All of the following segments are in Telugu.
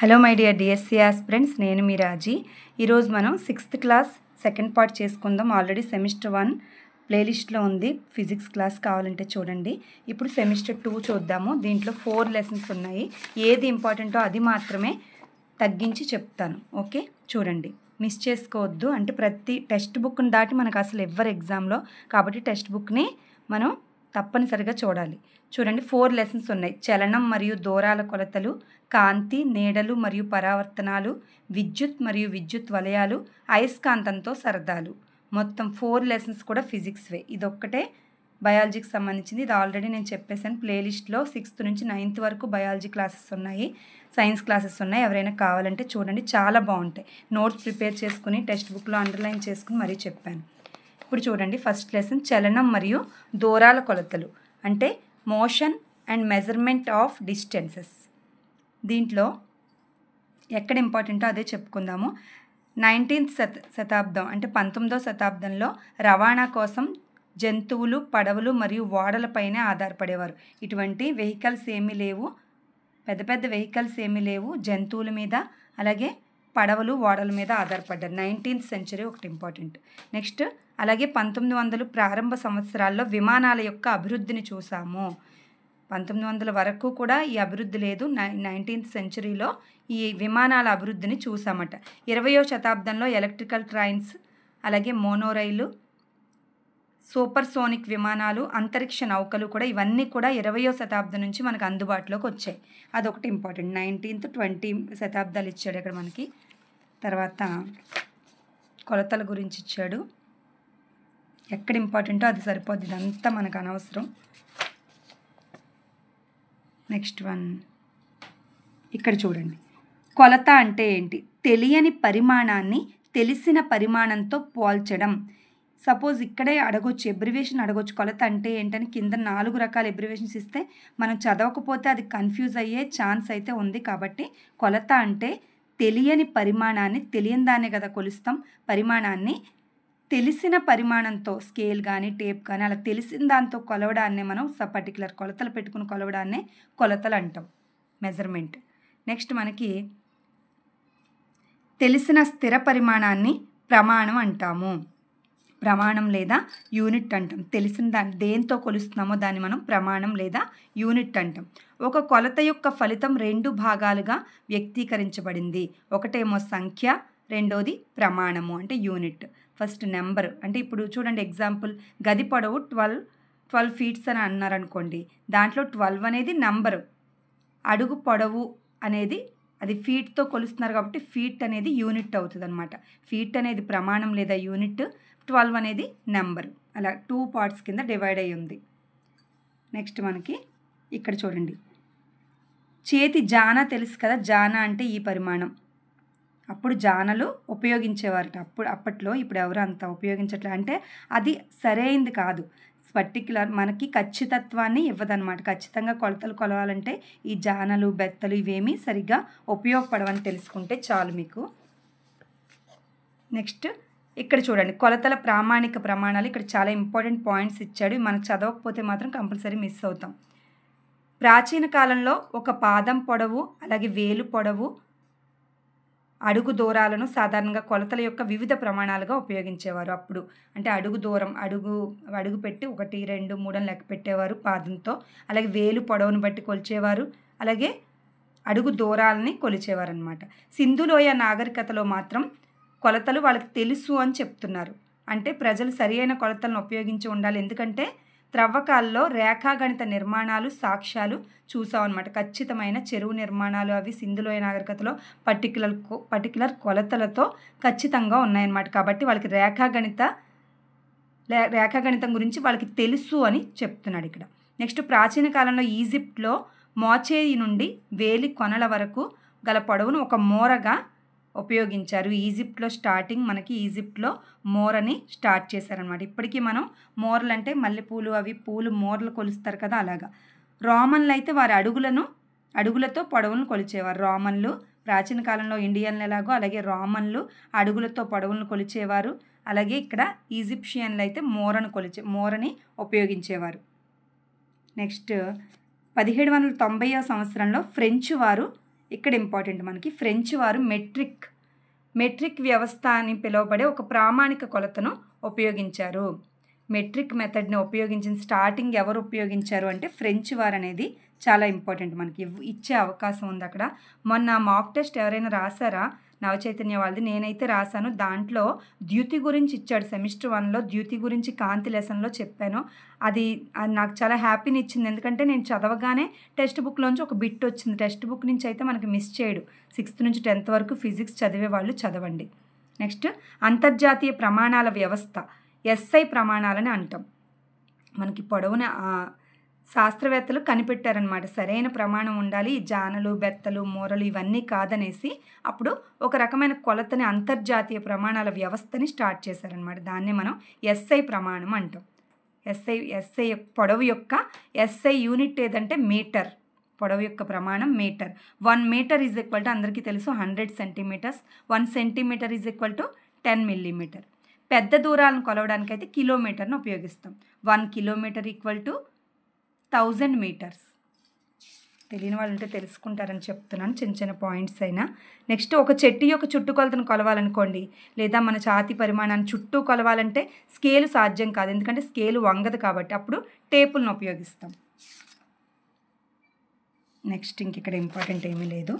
Hello my dear DSC aspirants, నేను మీ రాజీ. ఈరోజు మనం 6th క్లాస్ సెకండ్ పార్ట్ చేసుకుందాం. ఆల్రెడీ సెమిస్టర్ 1 ప్లేలిస్ట్లో ఉంది, ఫిజిక్స్ క్లాస్ కావాలంటే చూడండి. ఇప్పుడు సెమిస్టర్ 2 చూద్దాము. దీంట్లో 4 లెసన్స్ ఉన్నాయి. ఏది ఇంపార్టెంటో అది మాత్రమే తగ్గించి చెప్తాను. ఓకే, చూడండి, మిస్ చేసుకోవద్దు. అంటే ప్రతి టెక్స్ట్ బుక్ని దాటి మనకు అసలు ఎవ్వరు ఎగ్జామ్లో, కాబట్టి టెక్స్ట్ బుక్ని మనం తప్పనిసరిగా చూడాలి. చూడండి, 4 లెసన్స్ ఉన్నాయి. చలనం మరియు దూరాల కొలతలు, కాంతి, నీడలు మరియు పరావర్తనాలు, విద్యుత్ మరియు విద్యుత్ వలయాలు, అయస్కాంతంతో సరదాలు. మొత్తం 4 లెసన్స్ కూడా ఫిజిక్స్వే. ఇదొక్కటే బయాలజీకి సంబంధించింది. ఇది ఆల్రెడీ నేను చెప్పేశాను. ప్లేలిస్ట్లో 6th నుంచి 9th వరకు బయాలజీ క్లాసెస్ ఉన్నాయి, సైన్స్ క్లాసెస్ ఉన్నాయి. ఎవరైనా కావాలంటే చూడండి, చాలా బాగుంటాయి. నోట్స్ ప్రిపేర్ చేసుకుని టెక్స్ట్ బుక్లో అండర్లైన్ చేసుకుని మరీ చెప్పాను. ఇప్పుడు చూడండి, ఫస్ట్ లెసన్ చలనం మరియు దూరాల కొలతలు, అంటే motion and measurement of distances. దీంట్లో ఎక్కడ ఇంపార్టెంటో అదే చెప్పుకుందాము. 19th శతాబ్దం అంటే 19వ శతాబ్దంలో రవాణా కోసం జంతువులు, పడవలు మరియు ఓడలపైనే ఆధారపడేవారు. ఇటువంటి వెహికల్స్ ఏమీ లేవు, పెద్ద పెద్ద వెహికల్స్ ఏమీ లేవు. జంతువుల మీద అలాగే పడవలు, ఓడల మీద ఆధారపడ్డారు. 19th సెంచరీ ఒకటి ఇంపార్టెంట్. నెక్స్ట్ అలాగే 1900 ప్రారంభ సంవత్సరాల్లో విమానాల యొక్క అభివృద్ధిని చూసాము. 1900 వరకు కూడా ఈ అభివృద్ధి లేదు. 19th సెంచరీలో ఈ విమానాల అభివృద్ధిని చూసామట. 20వ శతాబ్దంలో ఎలక్ట్రికల్ ట్రైన్స్, అలాగే మోనోరైలు, సూపర్సోనిక్ విమానాలు, అంతరిక్ష నౌకలు కూడా, ఇవన్నీ కూడా 20వ శతాబ్దం నుంచి మనకు అందుబాటులోకి వచ్చాయి. అదొకటి ఇంపార్టెంట్. 19th 20 శతాబ్దాలు ఇచ్చాడు ఇక్కడ మనకి. తర్వాత కొలతల గురించి ఇచ్చాడు. ఎక్కడ ఇంపార్టెంటో అది సరిపోద్ది, ఇదంతా మనకు అనవసరం. నెక్స్ట్ వన్ ఇక్కడ చూడండి. కొలత అంటే ఏంటి? తెలియని పరిమాణాన్ని తెలిసిన పరిమాణంతో పోల్చడం. సపోజ్ ఇక్కడే అడగొచ్చు, ఎబ్రివేషన్ అడగొచ్చు. కొలత అంటే ఏంటని కింద 4 రకాల ఎబ్రివేషన్స్ ఇస్తే మనం చదవకపోతే అది కన్ఫ్యూజ్ అయ్యే ఛాన్స్ అయితే ఉంది. కాబట్టి కొలత అంటే తెలియని పరిమాణాన్ని, తెలియని దాన్నే కదా కొలుస్తాం, పరిమాణాన్ని తెలిసిన పరిమాణంతో, స్కేల్ కానీ టేప్ కానీ అలా తెలిసిన దాంతో కొలవడాన్నే మనం పర్టికులర్ కొలతలు పెట్టుకుని కొలవడాన్నే కొలతలు అంటాం, మెజర్మెంట్. నెక్స్ట్ మనకి తెలిసిన స్థిర పరిమాణాన్ని ప్రమాణం అంటాము. ప్రమాణం లేదా యూనిట్ అంటాం. తెలిసిన దాన్ని దేంతో కొలుస్తున్నామో దాన్ని మనం ప్రమాణం లేదా యూనిట్ అంటాం. ఒక కొలత యొక్క ఫలితం 2 భాగాలుగా వ్యక్తీకరించబడింది. ఒకటేమో సంఖ్య, రెండోది ప్రమాణము అంటే యూనిట్. ఫస్ట్ నెంబర్ అంటే ఇప్పుడు చూడండి, ఎగ్జాంపుల్ గది పొడవు 12 ఫీట్స్ అని అన్నారనుకోండి. దాంట్లో 12 అనేది నెంబరు, అడుగు పొడవు అనేది అది ఫీట్తో కొలుస్తున్నారు కాబట్టి ఫీట్ అనేది యూనిట్ అవుతుంది అనమాట. ఫీట్ అనేది ప్రమాణం లేదా యూనిట్, 12 అనేది నెంబరు. అలా 2 పార్ట్స్ కింద డివైడ్ అయ్యి ఉంది. నెక్స్ట్ మనకి ఇక్కడ చూడండి, చేతి జాన తెలుసు కదా, జాన అంటే ఈ పరిమాణం. అప్పుడు జానలు ఉపయోగించేవారట అప్పట్లో. ఇప్పుడు ఎవరు అంత ఉపయోగించట్లేదు. అంటే అది సరైంది కాదు, పర్టిక్యులర్ మనకి ఖచ్చితత్వాన్ని ఇవ్వదన్నమాట. ఖచ్చితంగా కొలతలు కొలవాలంటే ఈ జానలు, బెత్తలు ఇవేమీ సరిగ్గా ఉపయోగపడవని తెలుసుకుంటే చాలు మీకు. నెక్స్ట్ ఇక్కడ చూడండి, కొలతల ప్రామాణిక ప్రమాణాలు. ఇక్కడ చాలా ఇంపార్టెంట్ పాయింట్స్ ఇచ్చాడు. మనకు చదవకపోతే మాత్రం కంపల్సరీ మిస్ అవుతాం. ప్రాచీన కాలంలో ఒక పాదం పొడవు, అలాగే వేలు పొడవు, అడుగు దూరాలను సాధారణంగా కొలతల యొక్క వివిధ ప్రమాణాలుగా ఉపయోగించేవారు. అప్పుడు అంటే అడుగు దూరం, అడుగు పెట్టి 1, 2, 3 అని లెక్క పెట్టేవారు పాదంతో. అలాగే వేలు పొడవును బట్టి కొలిచేవారు, అలాగే అడుగు దూరాలని కొలిచేవారు అనమాట. సింధులోయ నాగరికతలో మాత్రం కొలతలు వాళ్ళకి తెలుసు అని చెప్తున్నారు. అంటే ప్రజలు సరి అయిన కొలతలను ఉపయోగించి ఉండాలి. ఎందుకంటే త్రవ్వకాల్లో రేఖాగణిత నిర్మాణాలు, సాక్ష్యాలు చూసాం అనమాట. ఖచ్చితమైన చెరువు నిర్మాణాలు అవి సింధులోయ నాగరికతలో పర్టికులర్ కొలతలతో ఖచ్చితంగా ఉన్నాయన్నమాట. కాబట్టి వాళ్ళకి రేఖాగణితం గురించి వాళ్ళకి తెలుసు అని చెప్తున్నాడు ఇక్కడ. నెక్స్ట్ ప్రాచీన కాలంలో ఈజిప్ట్లో మోచేయి నుండి వేలి కొనల వరకు గల పొడవును ఒక మోరగా ఉపయోగించారు. ఈజిప్ట్లో స్టార్టింగ్ మనకి ఈజిప్ట్లో మోరని స్టార్ట్ చేశారనమాట. ఇప్పటికీ మనం మోరలు అంటే మల్లెపూలు, అవి పూలు మోరలు కొలుస్తారు కదా, అలాగా. రోమన్లు అయితే వారి అడుగులతో పొడవులను కొలిచేవారు. రోమన్లు ప్రాచీన కాలంలో ఇండియన్లు ఎలాగో అలాగే రోమన్లు అడుగులతో పొడవులను కొలిచేవారు. అలాగే ఇక్కడ ఈజిప్షియన్లు అయితే మోరని ఉపయోగించేవారు. నెక్స్ట్ 1790వ సంవత్సరంలో ఫ్రెంచ్ వారు ఇక్కడ ఇంపార్టెంట్ మనకి ఫ్రెంచ్ వారు మెట్రిక్ వ్యవస్థ అని పిలువబడే ఒక ప్రామాణిక కొలతను ఉపయోగించారు. మెట్రిక్ మెథడ్ని ఉపయోగించిన స్టార్టింగ్ ఎవరు ఉపయోగించారు అంటే ఫ్రెంచ్ వారు అనేది చాలా ఇంపార్టెంట్, మనకి ఇచ్చే అవకాశం ఉంది అక్కడ. మొన్న మాక్ టెస్ట్ ఎవరైనా రాసారా? నవచైతన్య వాళ్ళది నేనైతే రాశాను. దాంట్లో ద్యుతి గురించి ఇచ్చాడు. సెమిస్టర్ 1లో ద్యుతి గురించి కాంతి లెసన్లో చెప్పాను. అది నాకు చాలా హ్యాపీని ఇచ్చింది, ఎందుకంటే నేను చదవగానే టెక్స్ట్ బుక్లోంచి ఒక బిట్ వచ్చింది. టెక్స్ట్ బుక్ నుంచి అయితే మనకి మిస్ చేయడు. 6th నుంచి 10th వరకు ఫిజిక్స్ చదివే వాళ్ళు చదవండి. నెక్స్ట్ అంతర్జాతీయ ప్రమాణాల వ్యవస్థ, SI ప్రమాణాలని అంటాం. మనకి పొడవున శాస్త్రవేత్తలు కనిపెట్టారనమాట. సరైన ప్రమాణం ఉండాలి, జానలు బెత్తలు మూరలు ఇవన్నీ కాదనేసి అప్పుడు ఒక రకమైన కొలతని అంతర్జాతీయ ప్రమాణాల వ్యవస్థని స్టార్ట్ చేశారనమాట. దాన్నే మనం SI ప్రమాణం అంటాం. SI పొడవు యొక్క SI యూనిట్ ఏదంటే మీటర్. పొడవు యొక్క ప్రమాణం meter. 1 meter is equal to అందరికీ తెలుసు 100 centimeters. 1 centimeter is equal to 10 millimeter. పెద్ద దూరాలను కొలవడానికి అయితే కిలోమీటర్ను ఉపయోగిస్తాం. 1 కిలోమీటర్ ఈక్వల్ టు 1000 మీటర్స్. తెలియని వాళ్ళు ఉంటే తెలుసుకుంటారని చెప్తున్నాను, చిన్న చిన్న పాయింట్స్ అయినా. నెక్స్ట్ ఒక చెట్టు యొక్క చుట్టుకొలతను కొలవాలనుకోండి, లేదా మన ఛాతీ పరిమాణాన్ని చుట్టూ కొలవాలంటే స్కేలు సాధ్యం కాదు, ఎందుకంటే స్కేలు వంగదు కాబట్టి అప్పుడు టేపులను ఉపయోగిస్తాం. నెక్స్ట్ ఇంక ఇక్కడ ఇంపార్టెంట్ ఏమీ లేదు.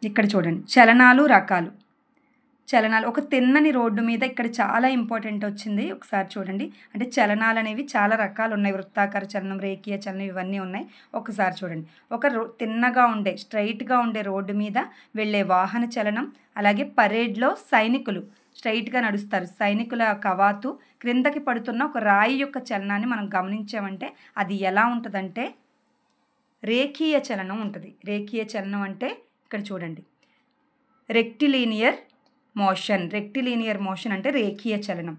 ఇక్కడ చూడండి చలనాలు రకాలు. ఒక తిన్నని రోడ్డు మీద ఇక్కడ చాలా ఇంపార్టెంట్ వచ్చింది, ఒకసారి చూడండి. అంటే చలనాలు అనేవి చాలా రకాలు ఉన్నాయి. వృత్తాకార చలనం, రేఖీయ చలనం ఇవన్నీ ఉన్నాయి. ఒకసారి చూడండి. తిన్నగా ఉండే స్ట్రైట్గా ఉండే రోడ్డు మీద వెళ్ళే వాహన చలనం, అలాగే పరేడ్లో సైనికులు స్ట్రైట్గా నడుస్తారు. సైనికుల కవాతు క్రిందకి పడుతున్న ఒక రాయి యొక్క చలనాన్ని మనం గమనించామంటే అది ఎలా ఉంటుందంటే రేఖీయ చలనం ఉంటుంది. రేఖీయ చలనం అంటే ఇక్కడ చూడండి రెక్టిలీనియర్ మోషన్ అంటే రేఖీయ చలనం.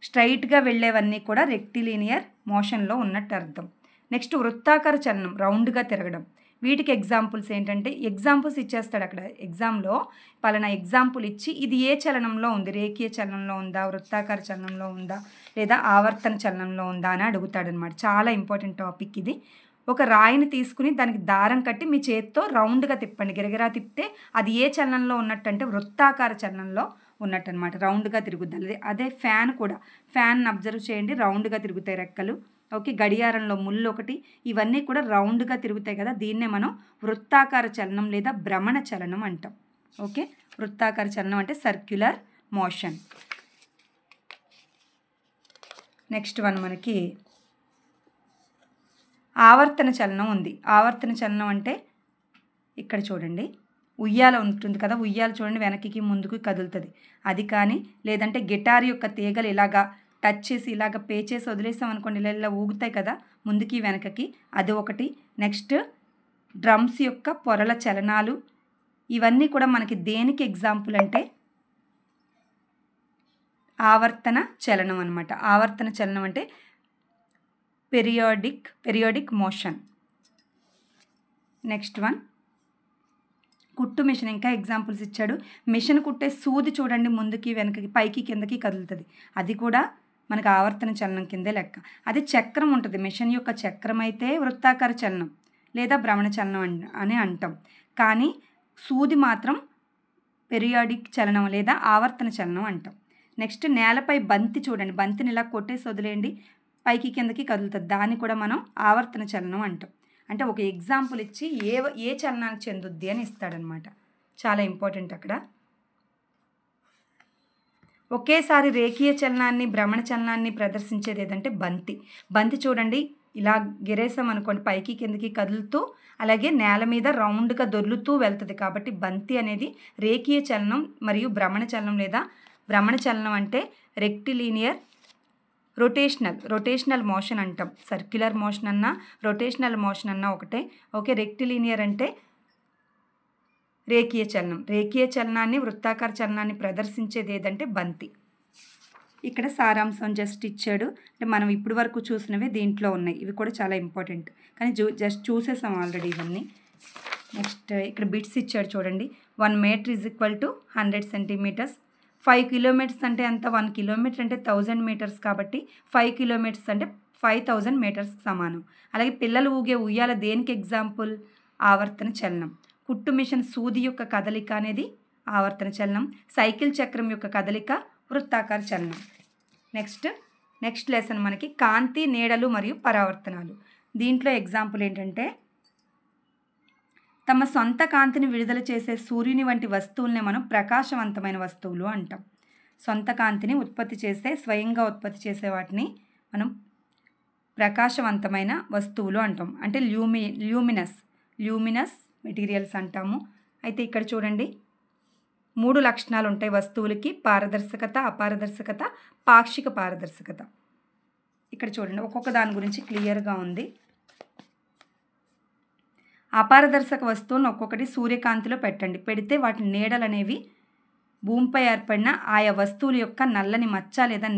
స్ట్రైట్గా వెళ్ళేవన్నీ కూడా రెక్టిలీనియర్ మోషన్లో ఉన్నట్టు అర్థం. నెక్స్ట్ వృత్తాకార చలనం, రౌండ్గా తిరగడం. వీటికి ఎగ్జాంపుల్స్ ఏంటంటే ఎగ్జాంపుల్స్ ఇచ్చేస్తాడు అక్కడ ఎగ్జామ్లో. పలానా ఎగ్జాంపుల్ ఇచ్చి ఇది ఏ చలనంలో ఉంది, రేఖీయ చలనంలో ఉందా, వృత్తాకార చలనంలో ఉందా, లేదా ఆవర్తన చలనంలో ఉందా అని అడుగుతాడనమాట. చాలా ఇంపార్టెంట్ టాపిక్ ఇది. ఒక రాయిని తీసుకుని దానికి దారం కట్టి మీ చేత్తో రౌండ్గా తిప్పండి. గిరగిరా తిప్పితే అది ఏ చలనంలో ఉన్నట్టు అంటే వృత్తాకార చలనంలో ఉన్నట్టు అనమాట. రౌండ్గా తిరుగుద్ది. అదే ఫ్యాన్ కూడా, ఫ్యాన్ని అబ్జర్వ్ చేయండి, రౌండ్గా తిరుగుతాయి రెక్కలు. ఓకే, గడియారంలో ముళ్ళు ఒకటి, ఇవన్నీ కూడా రౌండ్గా తిరుగుతాయి కదా. దీన్నే మనం వృత్తాకార చలనం లేదా భ్రమణ చలనం అంటాం. ఓకే, వృత్తాకార చలనం అంటే సర్క్యులర్ మోషన్. నెక్స్ట్ వన్ మనకి ఆవర్తన చలనం ఉంది. ఆవర్తన చలనం అంటే ఇక్కడ చూడండి ఉయ్యాల ఉంటుంది కదా, ఉయ్యాల చూడండి వెనక్కి ముందుకు కదులుతుంది. అది కానీ లేదంటే గిటార్ యొక్క తీగలు ఇలాగా టచ్ చేసి ఇలాగ పే చేసి వదిలేసాం అనుకోండి, ఇలా ఊగుతాయి కదా ముందుకి వెనకకి, అది ఒకటి. నెక్స్ట్ డ్రమ్స్ యొక్క పొరల చలనాలు, ఇవన్నీ కూడా మనకి దేనికి ఎగ్జాంపుల్ అంటే ఆవర్తన చలనం అనమాట. ఆవర్తన చలనం అంటే పెరియోడిక్ మోషన్. నెక్స్ట్ వన్ కుట్టు మిషన్. ఇంకా ఎగ్జాంపుల్స్ ఇచ్చాడు. మిషన్ కుట్టే సూది చూడండి ముందుకి వెనకకి పైకి కిందకి కదులుతుంది, అది కూడా మనకు ఆవర్తన చలనం కిందే లెక్క. అది చక్రం ఉంటుంది, మిషన్ యొక్క చక్రం అయితే వృత్తాకార చలనం లేదా భ్రమణ చలనం అని అంటాం. కానీ సూది మాత్రం పెరియాడిక్ చలనం లేదా ఆవర్తన చలనం అంటాం. నెక్స్ట్ నేలపై బంతి చూడండి, బంతిని ఇలా కొట్టేసి వదిలేయండి, పైకి కిందకి కదులుతుంది, దాన్ని కూడా మనం ఆవర్తన చలనం అంటాం. అంటే ఒక ఎగ్జాంపుల్ ఇచ్చి ఏ చలనానికి చెందుద్ది అని ఇస్తాడనమాట. చాలా ఇంపార్టెంట్ అక్కడ. ఒకేసారి రేఖీయ చలనాన్ని భ్రమణ చలనాన్ని ప్రదర్శించేది ఏదంటే బంతి చూడండి, ఇలా గిరేసాం అనుకోండి పైకి కిందకి కదులుతూ, అలాగే నేల మీద రౌండ్గా దొర్లుతూ వెళ్తుంది. కాబట్టి బంతి అనేది రేఖీయ చలనం మరియు భ్రమణ చలనం. లేదా భ్రమణ చలనం అంటే రెక్టిలీనియర్ రొటేషనల్ మోషన్ అంటాం. సర్క్యులర్ మోషన్ అన్నా రొటేషనల్ మోషన్ అన్నా ఒకటే. ఓకే, రెక్టిలీనియర్ అంటే రేఖీయ చలనం. రేఖీయ చలనాన్ని వృత్తాకార చలనాన్ని ప్రదర్శించేది ఏదంటే బంతి. ఇక్కడ సారాంశం జస్ట్ ఇచ్చాడు. అంటే మనం ఇప్పటి వరకు చూసినవి దీంట్లో ఉన్నాయి, ఇవి కూడా చాలా ఇంపార్టెంట్, కానీ జస్ట్ చూసేసాం ఆల్రెడీ ఇవన్నీ. నెక్స్ట్ ఇక్కడ బిట్స్ ఇచ్చాడు చూడండి. 1 meter is equal to 100 centimeters. 5 kilometers అంటే ఎంత, 1 కిలోమీటర్ అంటే 1000 మీటర్స్ కాబట్టి 5 కిలోమీటర్స్ అంటే 5000 మీటర్స్కి సమానం. అలాగే పిల్లలు ఊగే ఉయ్యాల దేనికి ఎగ్జాంపుల్? ఆవర్తన చలనం. కుట్టు మిషన్ సూది యొక్క కదలిక అనేది ఆవర్తన చలనం. సైకిల్ చక్రం యొక్క కదలిక వృత్తాకార చలనం. నెక్స్ట్ లెసన్ మనకి కాంతి, నీడలు మరియు పరావర్తనాలు. దీంట్లో ఎగ్జాంపుల్ ఏంటంటే, తమ సొంత కాంతిని విడుదల చేసే సూర్యుని వంటి వస్తువుల్ని మనం ప్రకాశవంతమైన వస్తువులు అంటాం. సొంత కాంతిని స్వయంగా ఉత్పత్తి చేసే వాటిని మనం ప్రకాశవంతమైన వస్తువులు అంటాం. అంటే ల్యూమినస్ మెటీరియల్స్ అంటాము. అయితే ఇక్కడ చూడండి, 3 లక్షణాలు ఉంటాయి వస్తువులకి: పారదర్శకత, అపారదర్శకత, పాక్షిక పారదర్శకత. ఇక్కడ చూడండి, ఒక్కొక్క దాని గురించి క్లియర్గా ఉంది. అపారదర్శక వస్తువులను ఒక్కొక్కటి సూర్యకాంతిలో పెడితే వాటి నీడలు అనేవి భూమిపై ఏర్పడిన ఆయా వస్తువుల యొక్క నల్లని మచ్చ లేదా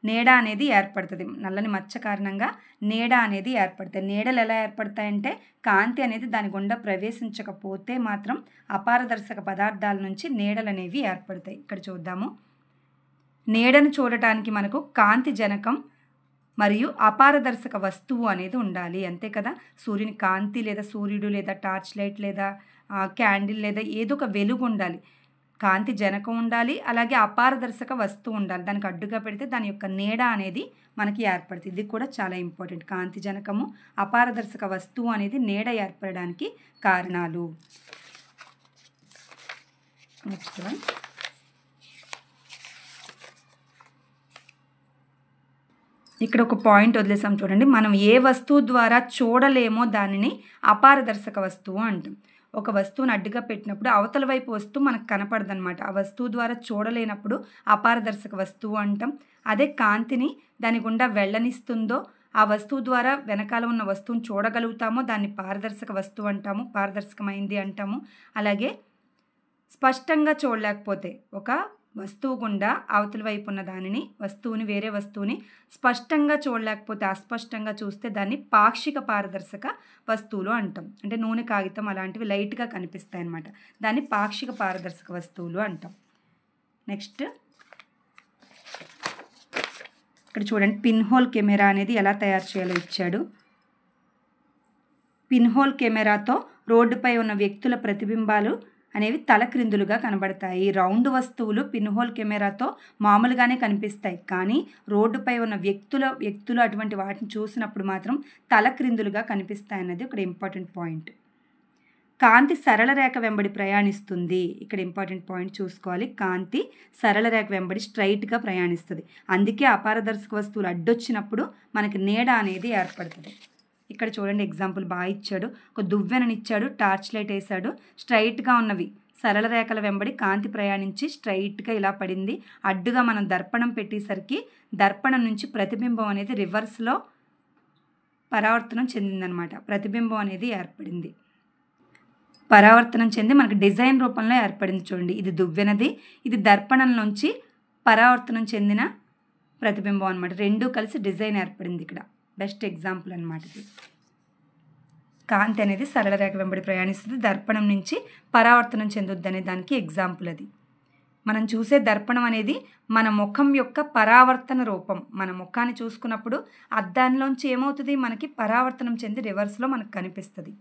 నీడ అనేది ఏర్పడుతుంది. నల్లని మచ్చ కారణంగా నీడ అనేది ఏర్పడుతుంది. నీడలు ఎలా ఏర్పడతాయంటే, కాంతి అనేది దాని గుండా ప్రవేశించకపోతే మాత్రం అపారదర్శక పదార్థాల నుంచి నీడలు అనేవి ఏర్పడతాయి. ఇక్కడ చూద్దాము. నీడను చూడటానికి మనకు కాంతి జనకం మరియు అపారదర్శక వస్తువు అనేది ఉండాలి, అంతే కదా. సూర్యుని కాంతి లేదా సూర్యుడు లేదా టార్చ్ లైట్ లేదా క్యాండిల్ లేదా ఏదో ఒక వెలుగు ఉండాలి. కాంతి జనకం ఉండాలి, అలాగే అపారదర్శక వస్తువు ఉండాలి. దానికి అడ్డుగా పెడితే దాని యొక్క నీడ అనేది మనకి ఏర్పడుతుంది. ఇది కూడా చాలా ఇంపార్టెంట్. కాంతి జనకము, అపారదర్శక వస్తువు అనేది నీడ ఏర్పడడానికి కారణాలు. నెక్స్ట్ వన్, ఇక్కడ ఒక పాయింట్ వదిలేసాం చూడండి. మనం ఏ వస్తువు ద్వారా చూడలేమో దానిని అపారదర్శక వస్తువు అంటాం. ఒక వస్తువుని అడ్డుగా పెట్టినప్పుడు అవతల వైపు వస్తువు మనకు కనపడదనమాట. ఆ వస్తువు ద్వారా చూడలేనప్పుడు అపారదర్శక వస్తువు అంటాం. అదే కాంతిని దాని గుండా వెళ్ళనిస్తుందో, ఆ వస్తువు ద్వారా వెనకాల ఉన్న వస్తువుని చూడగలుగుతామో దాన్ని పారదర్శక వస్తువు అంటాము, పారదర్శకమైంది అంటాము. అలాగే స్పష్టంగా చూడలేకపోతే, ఒక వస్తువు గుండా అవతల వైపు ఉన్న వేరే వస్తువుని స్పష్టంగా చూడలేకపోతే, అస్పష్టంగా చూస్తే దాన్ని పాక్షిక పారదర్శక వస్తువులు అంటాం. అంటే నూనె, కాగితం అలాంటివి లైట్గా కనిపిస్తాయి అన్నమాట. దాన్ని పాక్షిక పారదర్శక వస్తువులు అంటాం. నెక్స్ట్ ఇక్కడ చూడండి, పిన్ హోల్ కెమెరా అనేది ఎలా తయారు చేయాలో ఇచ్చాడు. పిన్ హోల్ కెమెరాతో రోడ్డుపై ఉన్న వ్యక్తుల ప్రతిబింబాలు అనేవి తలక్రిందులుగా కనబడతాయి. రౌండ్ వస్తువులు పిన్ హోల్ కెమెరాతో మామూలుగానే కనిపిస్తాయి, కానీ రోడ్డుపై ఉన్న వ్యక్తులు అటువంటి వాటిని చూసినప్పుడు మాత్రం తలక్రిందులుగా కనిపిస్తాయి అన్నది ఇక్కడ ఇంపార్టెంట్ పాయింట్. కాంతి సరళ రేఖ వెంబడి ప్రయాణిస్తుంది. ఇక్కడ ఇంపార్టెంట్ పాయింట్ చూసుకోవాలి. కాంతి సరళ రేఖ వెంబడి స్ట్రైట్గా ప్రయాణిస్తుంది. అందుకే అపారదర్శక వస్తువులు అడ్డొచ్చినప్పుడు మనకి నీడ అనేది ఏర్పడుతుంది. ఇక్కడ చూడండి, ఎగ్జాంపుల్ బాగా ఇచ్చాడు. ఒక దువ్వెననిచ్చాడు, టార్చ్ లైట్ వేసాడు. స్ట్రైట్గా ఉన్నవి సరళ రేఖల వెంబడి కాంతి ప్రయాణించి స్ట్రైట్గా ఇలా పడింది. అడ్డుగా మనం దర్పణం పెట్టేసరికి దర్పణం నుంచి ప్రతిబింబం అనేది రివర్స్లో పరావర్తనం చెందిందనమాట. ప్రతిబింబం అనేది ఏర్పడింది. పరావర్తనం చెంది మనకి డిజైన్ రూపంలో ఏర్పడింది. చూడండి, ఇది దువ్వెనది, ఇది దర్పణం నుంచి పరావర్తనం చెందిన ప్రతిబింబం అనమాట. రెండూ కలిసి డిజైన్ ఏర్పడింది. ఇక్కడ బెస్ట్ ఎగ్జాంపుల్ అనమాట. ఇది కాంతి అనేది సరళ రేఖ వెంబడి ప్రయాణిస్తుంది, దర్పణం నుంచి పరావర్తనం చెందుద్ది అనే దానికి ఎగ్జాంపుల్ అది. మనం చూసే దర్పణం అనేది మన ముఖం యొక్క పరావర్తన రూపం. మన ముఖాన్ని చూసుకున్నప్పుడు అద్దానిలోంచి ఏమవుతుంది, మనకి పరావర్తనం చెంది రివర్స్లో మనకు కనిపిస్తుంది.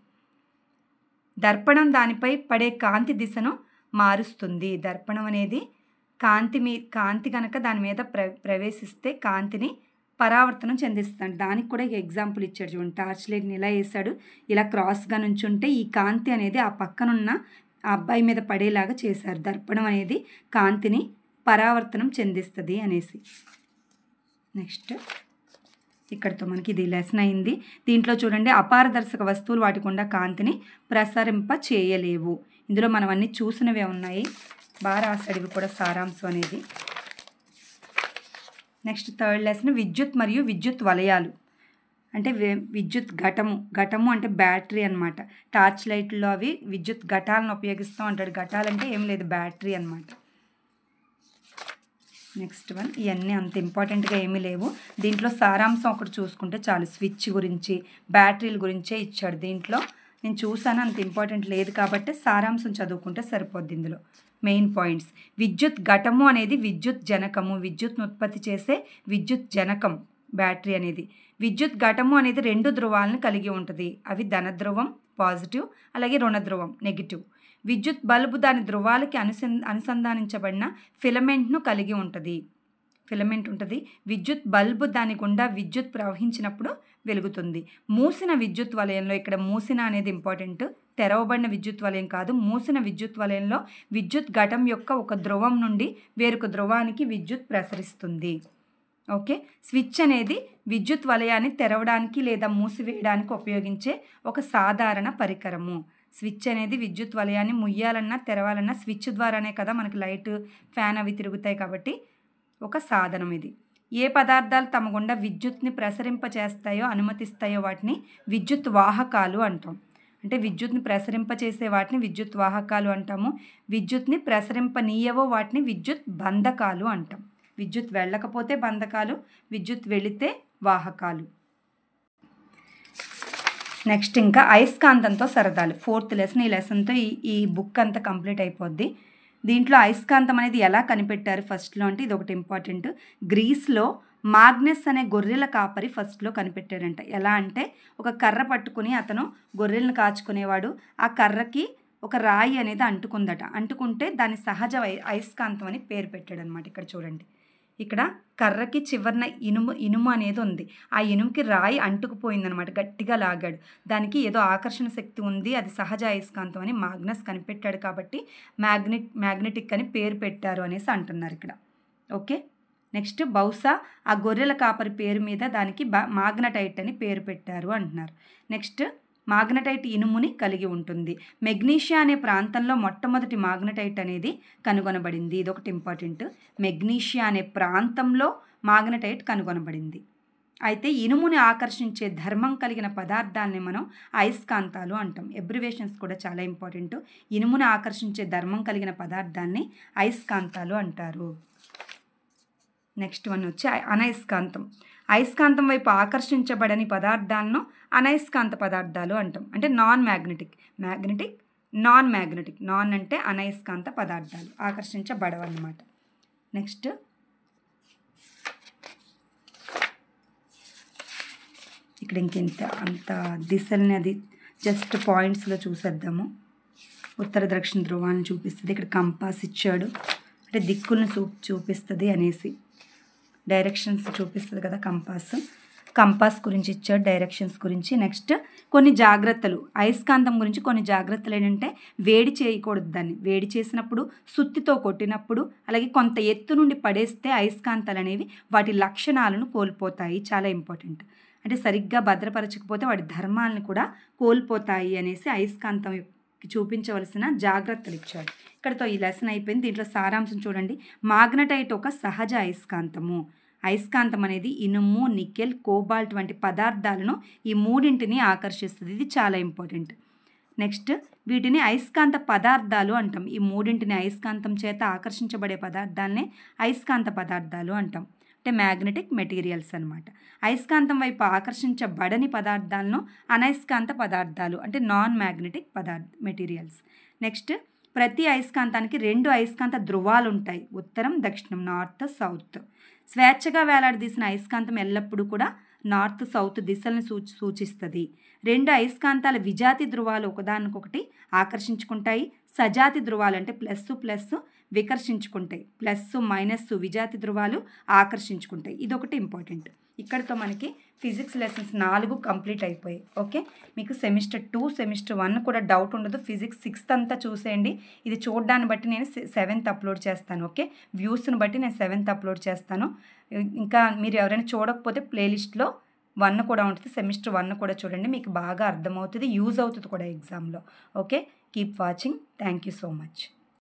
దర్పణం దానిపై పడే కాంతి దిశను మారుస్తుంది. దర్పణం అనేది కాంతి కనుక దాని మీద ప్రవేశిస్తే కాంతిని పరావర్తనం చెందిస్తాడు. దానికి కూడా ఎగ్జాంపుల్ ఇచ్చాడు చూడండి. టార్చ్ లైట్ని ఇలా వేసాడు, ఇలా క్రాస్గా నుంచుంటే ఈ కాంతి అనేది ఆ పక్కనున్న ఆ అబ్బాయి మీద పడేలాగా చేశారు. దర్పణం అనేది కాంతిని పరావర్తనం చెందిస్తుంది అనేసి. నెక్స్ట్ ఇక్కడితో మనకి ఇది లెసన్ అయింది. దీంట్లో చూడండి, అపారదర్శక వస్తువులు వాటి గుండా కాంతిని ప్రసరింప చేయలేవు. ఇందులో మనం అన్నీ చూసినవే ఉన్నాయి, బాగా రాశాడు ఇవి కూడా సారాంశం అనేది. నెక్స్ట్ థర్డ్ లెసన్ విద్యుత్ మరియు విద్యుత్ వలయాలు. అంటే విద్యుత్ ఘటము అంటే బ్యాటరీ అనమాట. టార్చ్ లైట్లో అవి విద్యుత్ ఘటాలను ఉపయోగిస్తాం అంటాడు. ఘటాలంటే ఏం లేదు, బ్యాటరీ అనమాట. నెక్స్ట్ వన్, ఇవన్నీ అంత ఇంపార్టెంట్గా ఏమీ లేవు. దీంట్లో సారాంశం ఒకటి చూసుకుంటే చాలు. స్విచ్ గురించి, బ్యాటరీల గురించే ఇచ్చాడు. దీంట్లో నేను చూసాను, అంత ఇంపార్టెంట్ లేదు కాబట్టి సారాంశం చదువుకుంటే సరిపోద్ది. ఇందులో మెయిన్ పాయింట్స్: విద్యుత్ ఘటము అనేది విద్యుత్ జనకము, విద్యుత్ను ఉత్పత్తి చేసే విద్యుత్ జనకం. బ్యాటరీ అనేది. విద్యుత్ ఘటము అనేది 2 ధ్రువాలను కలిగి ఉంటుంది. అవి ధన ధ్రువం పాజిటివ్, అలాగే రుణ ధ్రువం నెగిటివ్. విద్యుత్ బల్బు దాని ధ్రువాలకి అనుసంధానించబడిన ఫిలమెంట్ను కలిగి ఉంటుంది. ఫిలమెంట్ ఉంటుంది. విద్యుత్ బల్బు దాని గుండా విద్యుత్ ప్రవహించినప్పుడు వెలుగుతుంది. మూసిన విద్యుత్ వలయంలో, ఇక్కడ మూసిన అనేది ఇంపార్టెంట్, తెరవబడిన విద్యుత్ వలయం కాదు. మూసిన విద్యుత్ వలయంలో విద్యుత్ ఘటం యొక్క ఒక ధ్రువం నుండి వేరొక ధ్రువానికి విద్యుత్ ప్రసరిస్తుంది. ఓకే. స్విచ్ అనేది విద్యుత్ వలయాన్ని తెరవడానికి లేదా మూసివేయడానికి ఉపయోగించే ఒక సాధారణ పరికరము. స్విచ్ అనేది విద్యుత్ వలయాన్ని ముయ్యాలన్నా తెరవాలన్నా స్విచ్ ద్వారానే కదా మనకి లైట్, ఫ్యాన్ అవి తిరుగుతాయి. కాబట్టి ఒక సాధనం ఇది. ఏ పదార్థాలు తమ గుండా విద్యుత్ని ప్రసరింపచేస్తాయో అనుమతిస్తాయో వాటిని విద్యుత్ వాహకాలు అంటాం. అంటే విద్యుత్ని ప్రసరింపచేసే వాటిని విద్యుత్ వాహకాలు అంటాము. విద్యుత్ని ప్రసరింపనీయవో వాటిని విద్యుత్ బంధకాలు అంటాం. విద్యుత్ వెళ్ళకపోతే బంధకాలు, విద్యుత్ వెళితే వాహకాలు. నెక్స్ట్ ఇంకా అయస్కాంతంతో సరదాలు. 4th lesson. ఈ లెసన్తో ఈ బుక్ అంతా కంప్లీట్ అయిపోద్ది. దీంట్లో అయస్కాంతం అనేది ఎలా కనిపెట్టారు ఫస్ట్లో అంటే ఇది ఒకటి ఇంపార్టెంట్. గ్రీస్లో మాగ్నస్ అనే గొర్రెల కాపరి ఫస్ట్లో కనిపెట్టాడంట. ఎలా అంటే ఒక కర్ర పట్టుకుని అతను గొర్రెలను కాచుకునేవాడు. ఆ కర్రకి ఒక రాయి అనేది అంటుకుందట. అంటుకుంటే దాని సహజ అయస్కాంతం అని పేరు పెట్టాడు అనమాట. ఇక్కడ చూడండి, ఇక్కడ కర్రకి చివరన ఇనుము అనేది ఉంది. ఆ ఇనుముకి రాయి అంటుకుపోయిందనమాట. గట్టిగా లాగాడు. దానికి ఏదో ఆకర్షణ శక్తి ఉంది, అది సహజ అయస్కాంతం అని మాగ్నస్ కనిపెట్టాడు. కాబట్టి మ్యాగ్నెటిక్ అని పేరు పెట్టారు అనేసి అంటున్నారు ఇక్కడ. ఓకే. నెక్స్ట్ బహుశా ఆ గొర్రెల కాపరి పేరు మీద దానికి మాగ్నటైట్ అని పేరు పెట్టారు అంటున్నారు. నెక్స్ట్ మాగ్నటైట్ ఇనుముని కలిగి ఉంటుంది. మెగ్నీషియా అనే ప్రాంతంలో మొట్టమొదటి మాగ్నటైట్ అనేది కనుగొనబడింది. ఇదొకటి ఇంపార్టెంట్. మెగ్నీషియా అనే ప్రాంతంలో మాగ్నటైట్ కనుగొనబడింది. అయితే ఇనుముని ఆకర్షించే ధర్మం కలిగిన పదార్థాలని మనం అయస్కాంతాలు అంటాం. ఎబ్రివేషన్స్ కూడా చాలా ఇంపార్టెంట్. ఇనుముని ఆకర్షించే ధర్మం కలిగిన పదార్థాన్ని అయస్కాంతాలు అంటారు. నెక్స్ట్ వన్ వచ్చి అనయస్కాంతం. అయస్కాంతం వైపు ఆకర్షించబడని పదార్థాలను అనయస్కాంత పదార్థాలు అంటాం. అంటే non magnetic. Magnetic, non magnetic. Non అంటే అనయస్కాంత పదార్థాలు, ఆకర్షించబడవన్నమాట. నెక్స్ట్ ఇక్కడ అంత దిశల్ని అది జస్ట్ పాయింట్స్లో చూసేద్దాము. ఉత్తర దక్షిణ ధ్రువాన్ని చూపిస్తుంది. ఇక్కడ కంపాస్ ఇచ్చాడు, అంటే దిక్కులను చూపిస్తుంది అనేసి. డైరెక్షన్స్ చూపిస్తుంది కదా కంపాస్ గురించి ఇచ్చాడు, డైరెక్షన్స్ గురించి. నెక్స్ట్ కొన్ని జాగ్రత్తలు. అయస్కాంతం గురించి కొన్ని జాగ్రత్తలు ఏంటంటే వేడి చేయకూడదు. దాన్ని వేడి చేసినప్పుడు, సుత్తితో కొట్టినప్పుడు, అలాగే కొంత ఎత్తు నుండి పడేస్తే అయస్కాంతాలు అనేవి వాటి లక్షణాలను కోల్పోతాయి. చాలా ఇంపార్టెంట్. అంటే సరిగ్గా భద్రపరచకపోతే వాటి ధర్మాలను కూడా కోల్పోతాయి అనేసి అయస్కాంతం చూపించవలసిన జాగ్రత్తలు ఇచ్చాడు. ఇక్కడతో ఈ లెసన్ అయిపోయింది. దీంట్లో సారాంశం చూడండి. మాగ్నటైట్ ఒక సహజ అయస్కాంతము. అయస్కాంతం అనేది ఇనుము, నికెల్, కోబాల్ట్ వంటి పదార్థాలను ఈ మూడింటిని ఆకర్షిస్తుంది. ఇది చాలా ఇంపార్టెంట్. నెక్స్ట్ వీటిని అయస్కాంత పదార్థాలు అంటాం. ఈ మూడింటిని అయస్కాంతం చేత ఆకర్షించబడే పదార్థాలనే అయస్కాంత పదార్థాలు అంటాం. అంటే మ్యాగ్నెటిక్ మెటీరియల్స్ అనమాట. అయస్కాంతం వైపు ఆకర్షించబడని పదార్థాలను అనయస్కాంత పదార్థాలు అంటే నాన్ మ్యాగ్నెటిక్ మెటీరియల్స్. నెక్స్ట్ ప్రతి అయస్కాంతానికి 2 అయస్కాంత ధ్రువాలు ఉంటాయి. ఉత్తరం, దక్షిణం, నార్త్, సౌత్. స్వేచ్ఛగా వేలాడదీసిన అయస్కాంతం ఎల్లప్పుడూ కూడా నార్త్, సౌత్ దిశలను సూచిస్తుంది. 2 అయస్కాంతాల విజాతి ధ్రువాలు ఒకదానికొకటి ఆకర్షించుకుంటాయి. సజాతి ధ్రువాలు అంటే ప్లస్ వికర్షించుకుంటాయి. ప్లస్ విజాతి ధ్రువాలు ఆకర్షించుకుంటాయి. ఇదొకటి ఇంపార్టెంట్. ఇక్కడితో మనకి ఫిజిక్స్ లెసన్స్ 4 కంప్లీట్ అయిపోయాయి. ఓకే. మీకు సెమిస్టర్ 2, సెమిస్టర్ 1 కూడా డౌట్ ఉండదు. ఫిజిక్స్ 6th అంతా చూసేయండి. ఇది చూడడాన్ని బట్టి నేను 7th అప్లోడ్ చేస్తాను. ఓకే. వ్యూస్ని బట్టి నేను 7th అప్లోడ్ చేస్తాను. ఇంకా మీరు ఎవరైనా చూడకపోతే ప్లేలిస్ట్లో 1 కూడా ఉంటుంది. సెమిస్టర్ 1 కూడా చూడండి, మీకు బాగా అర్థమవుతుంది, యూజ్ అవుతుంది కూడా ఎగ్జామ్లో. Okay. Keep watching. Thank you so much.